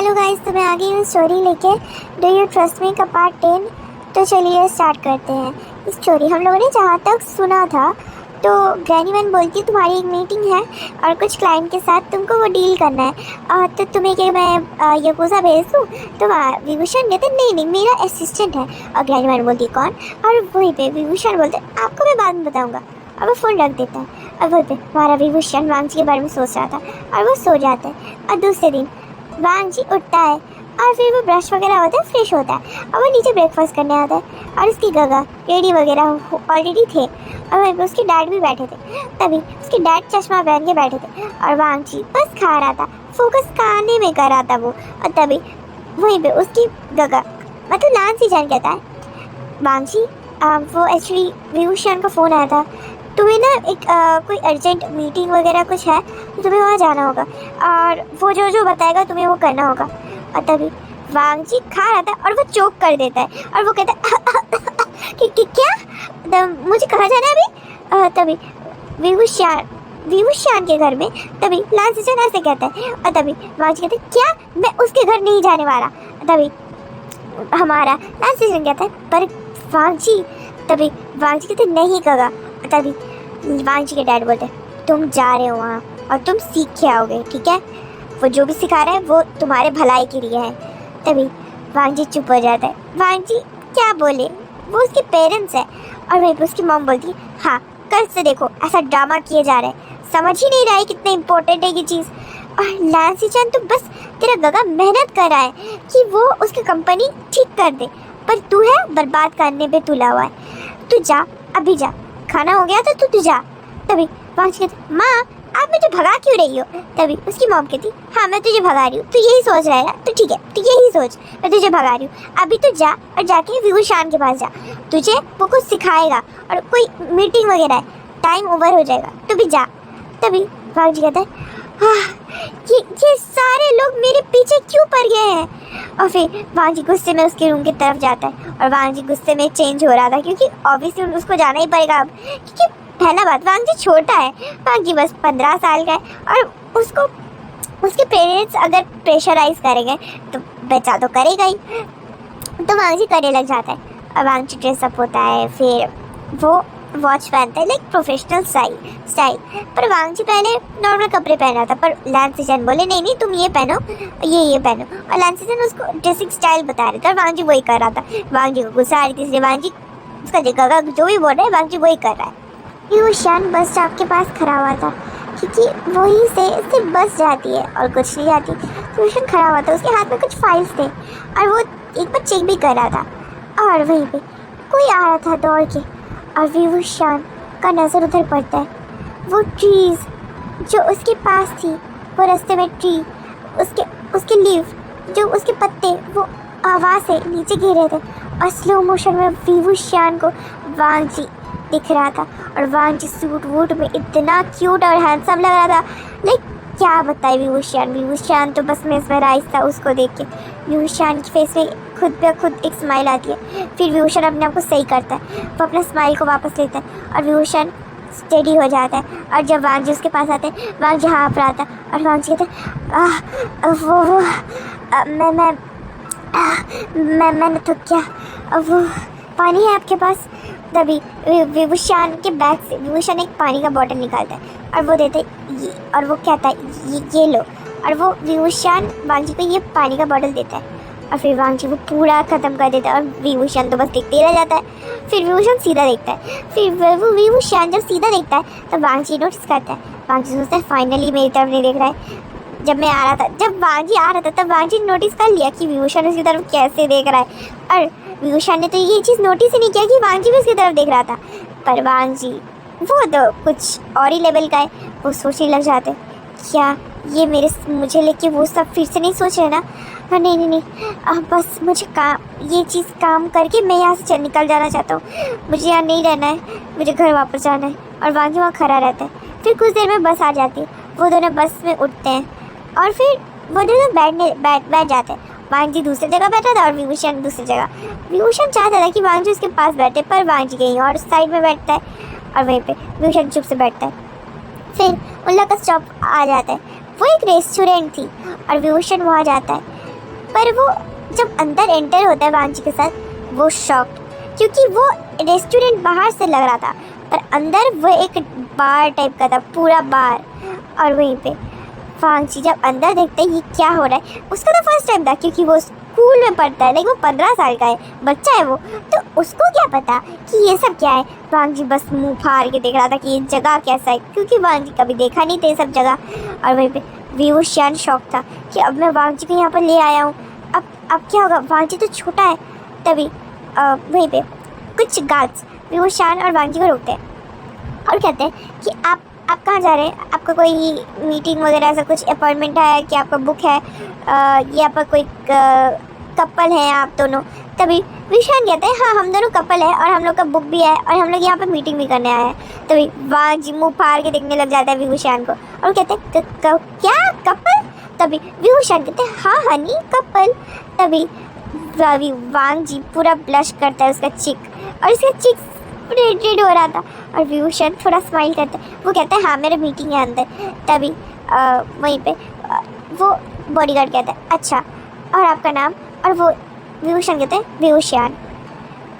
Hello guys, तो मैं आ गई हूँ स्टोरी लेके डू यू ट्रस्ट मी का पार्ट 10। तो चलिए स्टार्ट करते हैं इस स्टोरी। हम लोगों ने जहाँ तक सुना था तो ग्रैनी वन बोलती है तुम्हारी एक मीटिंग है और कुछ क्लाइंट के साथ तुमको वो डील करना है। तो तुम्हें क्या मैं यकूज़ा भेज दूँ? तो विभूषण कहते नहीं मेरा असिस्टेंट है। और ग्रैनी वन बोलती कौन? और वहीं पे विभूषण बोलते आपको मैं बाद में बताऊँगा। और वो फ़ोन रख देता है। और बोलते हमारा विभूषण वांगची के बारे में सोच रहा था और वो सो जाता है। और दूसरे दिन वांगची उठता है और फिर वो ब्रश वगैरह होता है, फ्रेश होता है और वो नीचे ब्रेकफास्ट करने आता है। और उसकी गगा रेडी वगैरह ऑलरेडी थे और वहीं पे उसके डैड भी बैठे थे। तभी उसके डैड चश्मा पहन के बैठे थे और वांगची बस खा रहा था, फोकस खाने में कर रहा था वो। और तभी वहीं पे उसकी गगा मतलब लांसी जान कहता है वांगची वो एक्चुअली विभूषण का फ़ोन आया था, तुम्हें ना एक कोई अर्जेंट मीटिंग वगैरह कुछ है तो तुम्हें वहाँ जाना होगा और वो जो बताएगा तुम्हें वो करना होगा। और तभी वांगची खा रहा था और वो चोक कर देता है और वो कहता है कि क्या मुझे कहाँ जाना है अभी? तभी विभूषण के घर में तभी लांसीचन ऐसे कहता है और तभी वांगची कहते क्या मैं उसके घर नहीं जाने वाला। तभी हमारा लांसीचन कहता है पर वांगची, तभी वांगची कहते नहीं कगा। तभी वांगची के डैड बोलते तुम जा रहे हो वहाँ और तुम सीख के आओगे, ठीक है? वो जो भी सिखा रहा है वो तुम्हारे भलाई के लिए है। तभी वांगची चुप हो जाता है। वांगची क्या बोले, वो उसके पेरेंट्स है। और वहीं पर उसकी मॉम बोलती है हाँ कल से देखो ऐसा ड्रामा किए जा रहे हैं, समझ ही नहीं रहा है कितना इम्पोर्टेंट है ये चीज़। और लांसीचन तो बस तेरा गगा मेहनत कर रहा है कि वो उसकी कंपनी ठीक कर दे, पर तू है बर्बाद करने पे तुला हुआ है। तू जा, अभी जा, खाना हो गया तो तू जा। तभी वांगची कहती माँ आप मुझे भगा क्यों रही हो? तभी उसकी मॉम कहती हाँ मैं तुझे भगा रही हूँ, तू यही सोच रहा है ना, तो ठीक है तू यही सोच, मैं तुझे भगा रही हूँ। अभी तू जा और जाके विभूषण के पास जा, तुझे वो कुछ सिखाएगा और कोई मीटिंग वगैरह है, टाइम ओवर हो जाएगा, तू भी जा। तभी वांगची कहता है ये सारे लोग मेरे पीछे क्यों पड़ गए हैं? और फिर वांगची गुस्से में उसके रूम की तरफ जाता है और वांगची गुस्से में चेंज हो रहा था क्योंकि ऑब्वियसली उसको जाना ही पड़ेगा अब, क्योंकि पहला बात वांगची छोटा है, वांगची बस 15 साल का है और उसको उसके पेरेंट्स अगर प्रेशराइज करेंगे तो बच्चा तो करेगा ही। तो वांगची करने लग जाता है और वांगची ड्रेसअप होता है, फिर वो वॉच पहनता है लाइक प्रोफेशनल स्टाइल। पर वांगची पहले नॉर्मल कपड़े पहन रहा था, पर लांसीचन बोले नहीं तुम ये पहनो ये पहनो। और लांसीचन उसको ड्रेसिंग स्टाइल बता रहे थे और वांगची वही कर रहा था। वांगची को गुस्सा आ रही थी, इसलिए वांगची उसका जगह जो भी बोल रहा है वांगची वही कर रहा है। विभूषण बस स्टॉप के पास खड़ा हुआ था क्योंकि वहीं से सिर्फ बस जाती है और कुछ नहीं जाती। विभूषण खड़ा हुआ था, उसके हाथ में कुछ फाइल्स थे और वो एक बार चेक भी कर रहा था। और वहीं पे कोई आ रहा था दौड़ के और विभूषण का नज़र उधर पड़ता है। वो ट्रीज जो उसके पास थी, वो रास्ते में ट्री, उसके लीव जो उसके पत्ते वो आवाज़ से नीचे गिर रहे थे और स्लो मोशन में विभूषण को वांगची दिख रहा था। और वांगची सूट वूट में इतना क्यूट और हैंडसम लग रहा था, लाइक क्या बताए विभूषण तो बस मेस्मराइज था उसको देख के। विभूषण की फेस में खुद पे खुद एक स्माइल आती है। फिर विभूषण अपने आप को सही करता है, वो अपना स्माइल को वापस लेता है और विभूषण स्टेडी हो जाता है। और जब वांगची उसके पास आते हैं वांगची हाँफ रहा था और वांगची कहते मैंने तो क्या वो पानी है आपके पास? तभी विभूषण के बैग से विभूषण एक पानी का बॉटल निकालता है और वो देता है और वो कहता है ये लो। और वो विभूषण वांगची को ये पानी का बॉटल देता है और फिर वांगची वो पूरा ख़त्म कर देता है और विभूषण तो बस देखते ही रह जाता है। फिर विभूषण सीधा देखता है, फिर वो विभूषण जब सीधा देखता है तो वांगची नोटिस करता है। वांगची सोचता है फाइनली मेरी तरफ नहीं देख रहा है। जब वांगची आ रहा था तब वांगची नोटिस कर लिया कि विभूषण उसकी तरफ कैसे देख रहा है और विभूषण ने तो ये चीज़ नोटिस ही नहीं किया कि वांगची भी उसकी तरफ देख रहा था। पर वांगची वो तो कुछ और ही लेवल का है, वो सोचने लग जाते क्या ये मुझे लेके वो सब फिर से नहीं सोच रहे ना? हाँ नहीं बस मुझे ये चीज़ काम करके मैं यहाँ से निकल जाना चाहता हूँ, मुझे यहाँ नहीं रहना है, मुझे घर वापस जाना है। और वांगची वहाँ खड़ा रहता है। फिर कुछ देर में बस आ जाती है, वो दोनों बस में उठते हैं और फिर वो दोनों बैठ जाते हैं। वांगची दूसरी जगह बैठा था और विभूषण दूसरी जगह। विभूषण चाहता था कि वांगची उसके पास बैठे, पर वांगची कहीं और साइड में बैठता है और वहीं पे विभूषण चुप से बैठता है। फिर उन लोग का स्टॉप आ जाता है, वो एक रेस्टोरेंट थी और विभूषण वहाँ जाता है। पर वो जब अंदर एंटर होता है वांग जी के साथ, वो शॉक्ड, क्योंकि वो रेस्टोरेंट बाहर से लग रहा था पर अंदर वो एक बार टाइप का था, पूरा बार। और वहीं पे वांग जी जब अंदर देखते हैं ये क्या हो रहा है, उसका तो फर्स्ट टाइम था क्योंकि वो स्कूल में पढ़ता है, लेकिन वो 15 साल का है, बच्चा है वो, तो उसको क्या पता कि ये सब क्या है। वांग जी बस मुंह फाड़ के देख रहा था कि ये जगह कैसा है, क्योंकि वांग जी कभी देखा नहीं था ये सब जगह। और वहीं पे व्यूशान शौक था कि अब मैं वांग जी को यहाँ पर ले आया हूँ, अब क्या होगा, वांग जी तो छोटा है। तभी वहीं पे कुछ गार्ड्स व्यूशान और वांग जी को रोकते हैं और कहते हैं कि आप कहाँ जा रहे हैं, आपका कोई मीटिंग वगैरह ऐसा कुछ अपॉइंटमेंट है कि आपका बुक है, या पर कोई कपल है आप दोनों। तभी विशान कहते हैं हाँ हम दोनों कपल है और हम लोग का बुक भी है और हम लोग यहाँ पर मीटिंग भी करने आए हैं। तभी वांग जी मुँह फाड़ के देखने लग जाता है विशान को और कहते हैं क्या कपल। तभी विशान कहते हैं हाँ हनी कपल। तभी वांग जी पूरा ब्लश करता है उसका चिक, और इसका चिक रेड हो रहा था। और विभूषण थोड़ा स्माइल करते हैं, वो कहते हैं हाँ मेरा मीटिंग है अंदर। तभी वहीं पे वो बॉडीगार्ड कहता है अच्छा और आपका नाम, और वो विभूषण कहते हैं विभूषण।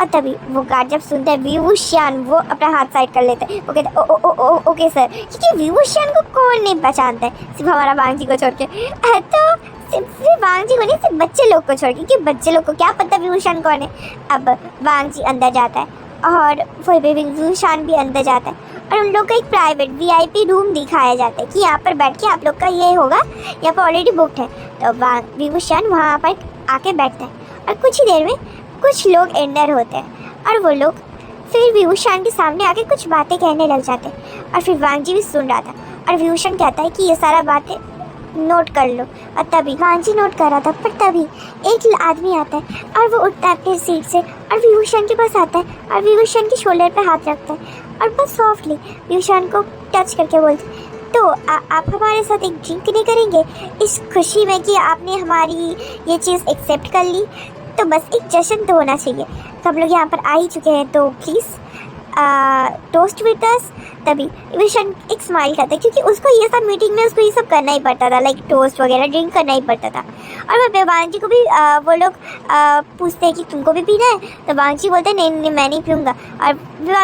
और तभी वो गार्ड जब सुनते हैं विभूषण, वो अपना हाथ साइड कर लेते हैं, वो कहते हैं ओ ओके सर, क्योंकि विभूषण को कौन नहीं पहचानता है सिर्फ हमारा वांग जी को छोड़ के। तो सिर्फ वांग जी को नहीं, सिर्फ बच्चे लोग को छोड़ के, क्योंकि बच्चे लोग को क्या पता विभूषण कौन है। अब वांग जी अंदर जाता है और वही पे विभूषण भी अंदर जाता है और उन लोग का एक प्राइवेट VIP रूम दिखाया जाता है कि यहाँ पर बैठ के आप लोग का ये होगा, यहाँ पर ऑलरेडी बुकड है। तो विभूषण वहाँ पर आके बैठता है और कुछ ही देर में कुछ लोग एंटर होते हैं और वो लोग फिर विभूषण के सामने आके कुछ बातें कहने लग जाते हैं। और फिर वांग जी भी सुन रहा था और विभूषण कहता है कि ये सारा बातें नोट कर लो। और तभी वांग जी नोट कर रहा था, पर तभी एक आदमी आता है और वो उठता है अपनी सीट से और विभूषण के पास आता है और विभूषण के शोल्डर पे हाथ रखता है और बस सॉफ्टली विभूषण को टच करके बोलते हैं तो आप हमारे साथ एक ड्रिंक नहीं करेंगे इस खुशी में कि आपने हमारी ये चीज़ एक्सेप्ट कर ली। तो बस एक जश्न तो होना चाहिए, तो हम लोग यहाँ पर आ ही चुके हैं, तो प्लीज़ टोस्ट विद अस। तभी विभूषण एक स्माइल करता है क्योंकि उसको ये सब मीटिंग में उसको ये सब करना ही पड़ता था, लाइक टोस्ट वगैरह ड्रिंक करना ही पड़ता था। और वह वांग जी को भी वो लोग पूछते हैं कि तुमको भी पीना है, तो वांग जी बोलते हैं नहीं मैं नहीं पीऊँगा। और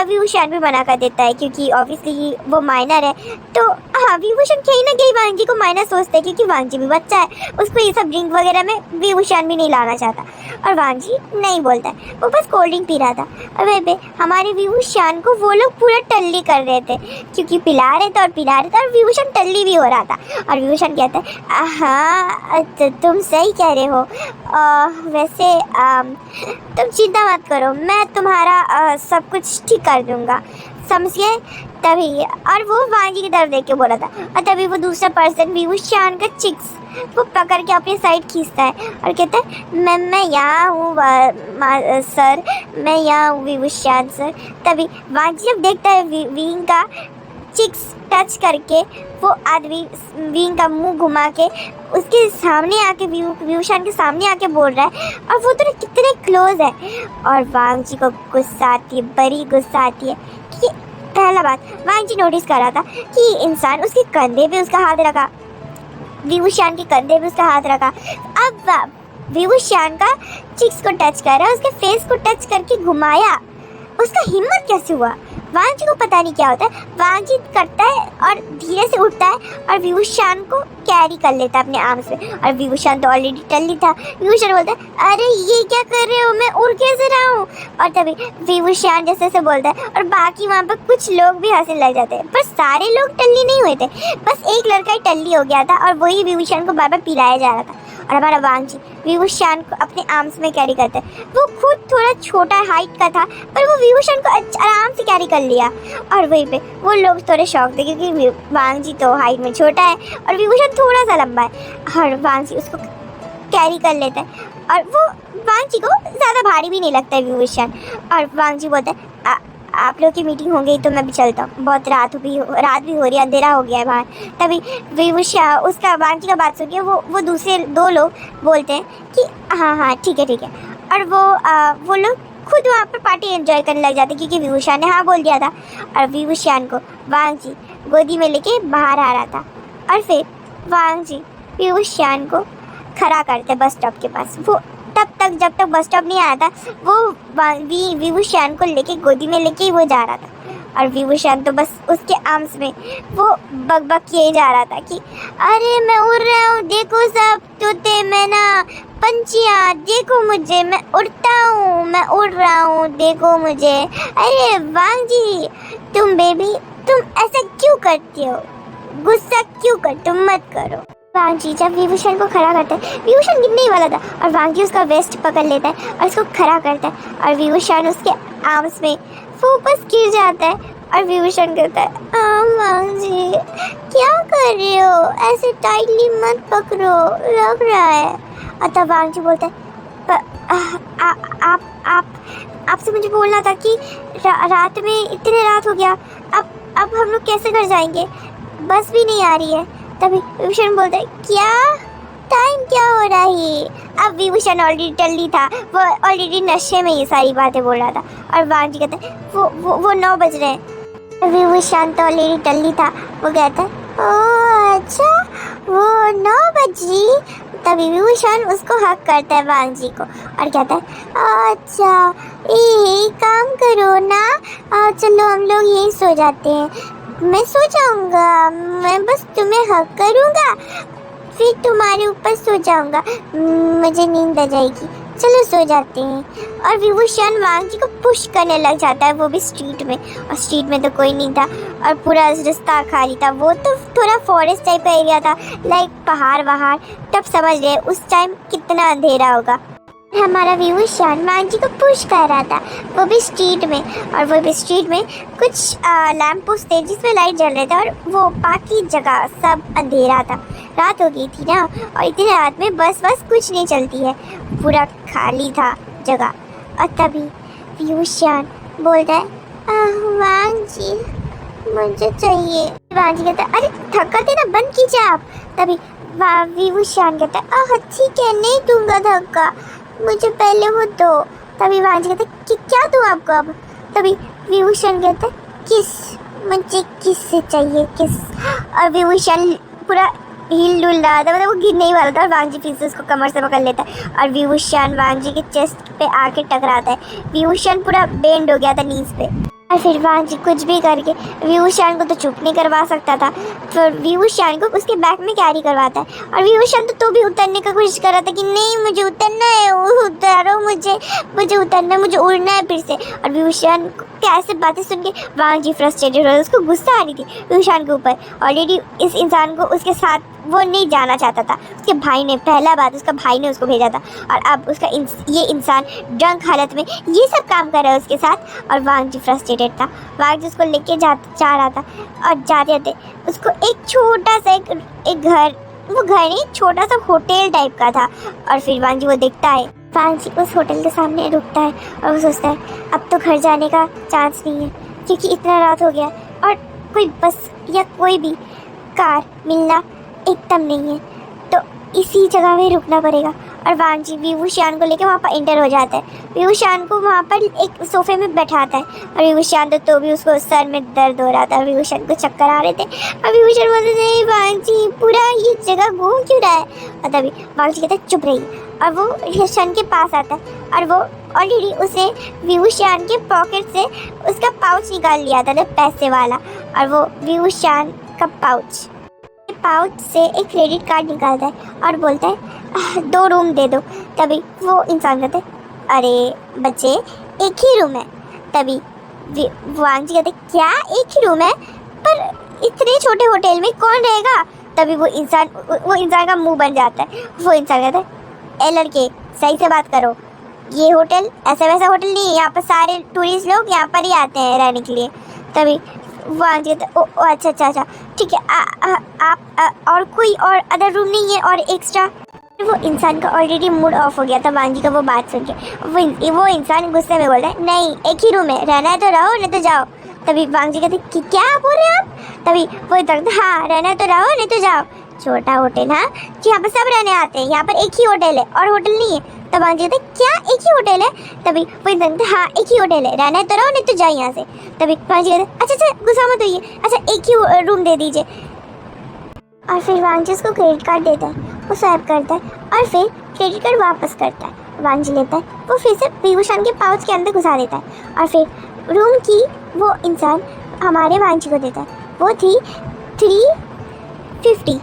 विभूषण भी मना कर देता है क्योंकि ऑब्वियसली वो माइनर है। तो हाँ विभूषण कहीं ना कहीं वांग जी को माइनर सोचते हैं क्योंकि वांग जी भी बच्चा है, उसको ये सब ड्रिंक वगैरह में विभूषण भी नहीं लाना चाहता। और वांग जी नहीं बोलता है, वो बस कोल्ड ड्रिंक पी रहा था। और वह पे हमारे विभूषण को वो लोग पूरा टल्ली कर रहे थे क्योंकि पिला रहे थे और विभूषण टल्ली भी हो रहा था। और विभूषण कहता है हाँ तुम सही कह रहे हो, वैसे तुम चिंता मत करो, मैं तुम्हारा सब कुछ ठीक कर दूँगा, समझिए। तभी और वो वांग जी की तरफ देख के बोला था और तभी वो दूसरा पर्सन विभूषण का चिक्स वो पकड़ के अपनी साइड खींचता है और कहता है मैं यहाँ हूँ सर, मैं यहाँ हूँ विभूषण सर। तभी वांग जी जब देखता है विंग का चिक्स टच करके, वो आदमी विंग का मुंह घुमा के उसके सामने आके विभूषण के सामने आके बोल रहा है और वो तो कितने क्लोज है। और वांग जी को गुस्सा आती है, बड़ी गुस्सा आती है कि पहला बात वांग जी नोटिस कर रहा था कि इंसान उसके कंधे पे उसका हाथ रखा, विभूषण के कंधे पे उसका हाथ रखा, अब विभूषण का चिक्स को टच कर रहा है, उसके फेस को टच करके घुमाया, उसका हिम्मत कैसे हुआ। वांग जी को पता नहीं क्या होता है, वांग जी करता है और धीरे से उठता है और विभूषण को कैरी कर लेता है अपने आर्म्स में। और विभूषण तो ऑलरेडी टल्ली था। विभूषण बोलता है अरे ये क्या कर रहे हो, मैं उड़ कैसे रहा हूँ। और तभी विभूषण जैसे से बोलता है और बाकी वहाँ पर कुछ लोग भी हंसने लग जाते हैं, पर सारे लोग टल्ली नहीं हुए थे, बस एक लड़का ही टल्ली हो गया था और वही विभूषण को बार बार पिलाया जा रहा था। और हमारा वांग जी विभूषण को अपने आर्म्स में कैरी करता है। वो खुद थोड़ा छोटा हाइट का था पर वो विभूषण को आराम से कैरी कर लिया। और वहीं पे वो लोग थोड़े शौक थे क्योंकि वांग जी तो हाइट में छोटा है और विभूषण थोड़ा सा लंबा है और वांग जी उसको कैरी कर लेता है और वो वांग जी को ज़्यादा भारी भी नहीं लगता है विभूषण। और वांग जी बोलता है आप लोग की मीटिंग हो गई तो मैं भी चलता हूँ, बहुत रात भी हो रही है, अंधेरा हो गया है बाहर। तभी विभूषण उसका वांग जी का बात सुन के वो दूसरे दो लोग बोलते हैं कि हाँ ठीक है। और वो लोग खुद वहाँ पर पार्टी एंजॉय करने लग जाते क्योंकि विभूषण ने हाँ बोल दिया था। और विभूषण को वांग जी गोदी में लेके बाहर आ रहा था और फिर वांग जी विभूषण को खड़ा करते बस स्टॉप के पास। वो तब तक जब तक बस स्टॉप नहीं आया था वो विभूषण को लेके गोदी में लेके ही वो जा रहा था। और विभूषण तो बस उसके आर्म्स में वो बक किए जा रहा था कि अरे मैं उड़ रहा हूँ, देखो सब तोते मैना पंछियाँ, देखो मुझे, मैं उड़ता हूँ, मैं उड़ रहा हूँ, देखो मुझे। अरे वांग जी तुम बेबी, तुम ऐसा क्यों करती हो, गुस्सा क्यों कर, तुम मत करो। वांग जी जब विभूषण को खड़ा करता है, विभूषण गिरने ही वाला था और वांग जी उसका वेस्ट पकड़ लेता है और उसको खड़ा करता है और विभूषण उसके आर्म्स में वापस गिर जाता है और विभूषण कहता है वांग जी क्या कर रहे हो, ऐसे टाइटली मत पकड़ो, लग रहा है। और तब वांग जी बोलता है आपसे मुझे बोलना था कि रात में इतने रात हो गया, अब हम लोग कैसे घर जाएंगे, बस भी नहीं आ रही है। तभी विभूषण बोलता है क्या टाइम क्या हो रहा है। अब विभूषण ऑलरेडी टल्ली था, वो ऑलरेडी नशे में ये सारी बातें बोल रहा था और वांग जी कहते वो 9 बज रहे हैं। विभूषण तो ऑलरेडी टल्ली था, वो कहता है ओह अच्छा वो 9 बजी। तभी विभूषण उसको हक करता है वांग जी को और कहता है अच्छा काम करो ना, चलो हम लोग यहीं सो जाते हैं, मैं सो जाऊंगा, मैं बस तुम्हें हक करूंगा फिर तुम्हारे ऊपर सो जाऊंगा, मुझे नींद आ जाएगी, चलो सो जाते हैं। और विभूषण वांग जी को पुश करने लग जाता है, वो भी स्ट्रीट में, और स्ट्रीट में तो कोई नहीं था और पूरा रास्ता खाली था। वो तो थोड़ा फॉरेस्ट टाइप का एरिया था, लाइक पहाड़ वहाड़। तब समझ रहे उस टाइम कितना अंधेरा होगा। हमारा विभूषण वांग जी को पुश कर रहा था, वो भी स्ट्रीट में, और वो भी स्ट्रीट में कुछ लैंप पोस्ट थे जिसमें लाइट जल रहे थे और वो बाकी जगह सब अंधेरा था, रात हो गई थी ना, और इतनी रात में बस कुछ नहीं चलती है, पूरा खाली था जगह। और तभी विभूषण बोलता है वांग जी मुझे चाहिए। वांग जी कहता है अरे धक्का देना बंद कीजिए आप। तभी विभूषण कहता है ठीक है नहीं दूंगा धक्का, मुझे पहले वो दो। तभी वांग जी कहते कि क्या दूँ आपको अब। तभी विभूषण कहता है किस, मुझे किस से चाहिए किस। और विभूषण पूरा हिल डुल रहा था, मतलब वो गिरने ही वाला था और वांग जी फिर से उसको कमर से पकड़ लेता है और विभूषण वांग जी के चेस्ट पे आके टकराता है। विभूषण पूरा बेंड हो गया था नीज पे और फिर वांग जी कुछ भी करके विभूषण को तो चुप नहीं करवा सकता था, तो विभूषण को उसके बैक में कैरी करवाता है। और विभूषण तो भी उतरने का कोशिश कर रहा था कि नहीं मुझे उतरना है, उतारो मुझे उतरना, मुझे उड़ना है फिर से। और विभूषण कैसे बातें सुन के वांग जी फ्रस्ट्रेटेड हो रहा, उसको गुस्सा आ रही थी विभूषण के ऊपर। ऑलरेडी इस इंसान को उसके साथ वो नहीं जाना चाहता था, उसके भाई ने, पहला बात उसका भाई ने उसको भेजा था और अब उसका ये इंसान ड्रंक हालत में ये सब काम कर रहा है उसके साथ। और वांग जी फ्रस्ट्रेटेड था, वांग जी उसको लेके जा रहा था और जाते जाते उसको एक छोटा सा एक घर, वो घर नहीं छोटा सा होटल टाइप का था। और फिर वांग जी वो देखता है, वांग जी उस होटल के सामने रुकता है और वो सोचता है अब तो घर जाने का चांस नहीं है क्योंकि इतना रात हो गया और कोई बस या कोई भी कार मिलना एकदम नहीं है, तो इसी जगह में रुकना पड़ेगा। और वांग जी विभूषण को लेकर वहाँ पर एंटर हो जाता है, विभूषण को वहाँ पर एक सोफे में बैठाता है और विभूषण तो भी उसको सर में दर्द हो रहा था, विभूषण को चक्कर आ रहे थे और विभूषण बोलते थे वांग जी पूरा ये जगह घूम क्यों रहा है। और तभी वांग जी कहते हैं चुप रहिए और वो विभूषण के पास आता है और वो ऑलरेडी उसे विभूषण के पॉकेट से उसका पाउच निकाल लिया था, पैसे वाला, और वो विभूषण का पाउच से एक क्रेडिट कार्ड निकालता है और बोलता है 2 रूम दे दो। तभी वो इंसान कहते अरे बच्चे एक ही रूम है। तभी वांग जी कहते क्या एक ही रूम है, पर इतने छोटे होटल में कौन रहेगा। तभी वो इंसान का मुंह बन जाता है, वो इंसान कहता है ए लड़के सही से बात करो, ये होटल ऐसा वैसा होटल नहीं है, यहाँ पर सारे टूरिस्ट लोग यहाँ पर ही आते हैं रहने के लिए। तभी वांग जी कहते ओ अच्छा ठीक है, आप और कोई और अदर रूम नहीं है और एक्स्ट्रा। वो इंसान का ऑलरेडी मूड ऑफ हो गया था वांग जी का वो बात सुन के। वो इंसान गुस्से में बोल रहा है नहीं एक ही रूम है, रहना है तो रहो नहीं तो जाओ। तभी वांग जी कहते कि क्या बोल रहे हैं आप। तभी वो इंसान हाँ रहना है तो रहो नहीं तो जाओ, छोटा होटल हाँ कि यहाँ पर सब रहने आते हैं, यहाँ पर एक ही होटल है और होटल नहीं है। तब वांग जी कहते क्या एक ही होटल है। तभी वो इंसान कहते हाँ एक ही होटल है, रहना है तो रहो नहीं तो जाओ यहाँ से। तभी वांग जी कहते अच्छा गुस्सा मत होइए, अच्छा एक ही रूम दे दीजिए। और फिर वांग जी उसको क्रेडिट कार्ड देता है वो स्वैप करता है और फिर क्रेडिट कार्ड वापस करता है। वांजी लेता है, वो फिर से विभूषण के पाउच के अंदर घुसा देता है और फिर रूम की वो इंसान हमारे वांजी को देता है। वो थी 350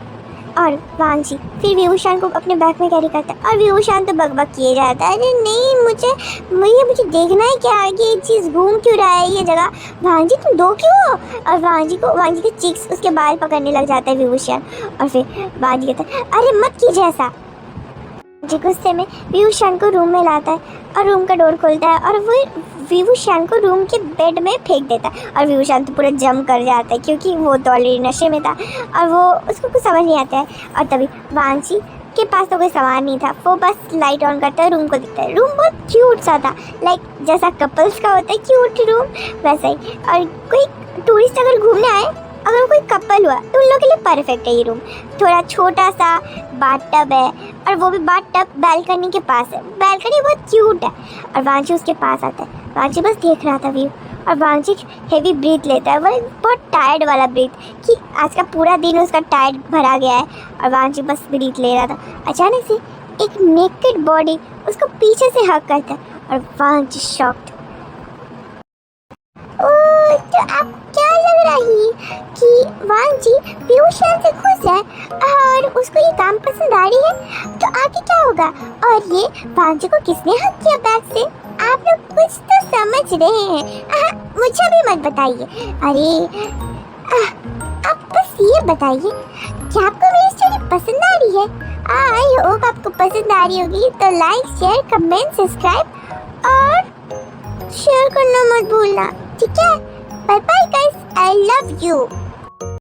और वांजी फिर विभूषण को अपने बैग में कैरी करता है और विभूषण तो बकबक किए जाता है, अरे नहीं मुझे देखना है क्या ये चीज़ घूम क्यों रहा है ये जगह, वांजी तुम दो क्यों। और वांजी के चिक्स उसके बाल पकड़ने लग जाता है विभूषण और फिर वांजी कहता है अरे मत कीजिए ऐसा। जी गुस्से में विभूषण को रूम में लाता है और रूम का डोर खोलता है और वो विभूषण को रूम के बेड में फेंक देता है और विभूषण तो पूरा जम कर जाता है क्योंकि वो तो ऑलरेडी नशे में था और वो उसको कुछ समझ नहीं आता है। और तभी वांजी के पास तो कोई सामान नहीं था, वो बस लाइट ऑन करता है, रूम को दिखता है। रूम बहुत क्यूट सा था, लाइक जैसा कपल्स का होता है क्यूट रूम वैसा ही। और कोई टूरिस्ट अगर घूमने आए, अगर कोई कपल हुआ तो उन लोगों के लिए परफेक्ट है ये रूम। थोड़ा छोटा सा बाथटब है और वो भी बाथटब बालकनी के पास है, बालकनी बहुत क्यूट है। और वांजी उसके पास आता है, वांजी बस देख रहा था व्यू और वांजी हेवी ब्रीथ लेता है, वो बहुत टायर्ड वाला ब्रीथ कि आज का पूरा दिन उसका टायर्ड भरा गया है और वांजी बस ब्रीथ ले रहा था। अचानक से एक नेकेड बॉडी उसको पीछे से हक करता है और वांजी शॉक्ड। तो आपको क्या लग रही कि वांजी विभूषण से खुश है और उसको ये काम पसंद आ रही है, तो आगे क्या होगा। और ये वांजी को किसने हक किया बैग से, आप लोग कुछ तो समझ रहे हैं। मुझे भी मत बताइए, अरे आप बस ये बताइए कि आपको मेरी स्टोरी पसंद आ रही है। आई होप आपको पसंद आ रही होगी, तो लाइक शेयर कमेंट सब्सक्राइब और शेयर करना मत भूलना, ठीक है। Bye bye guys, I love you.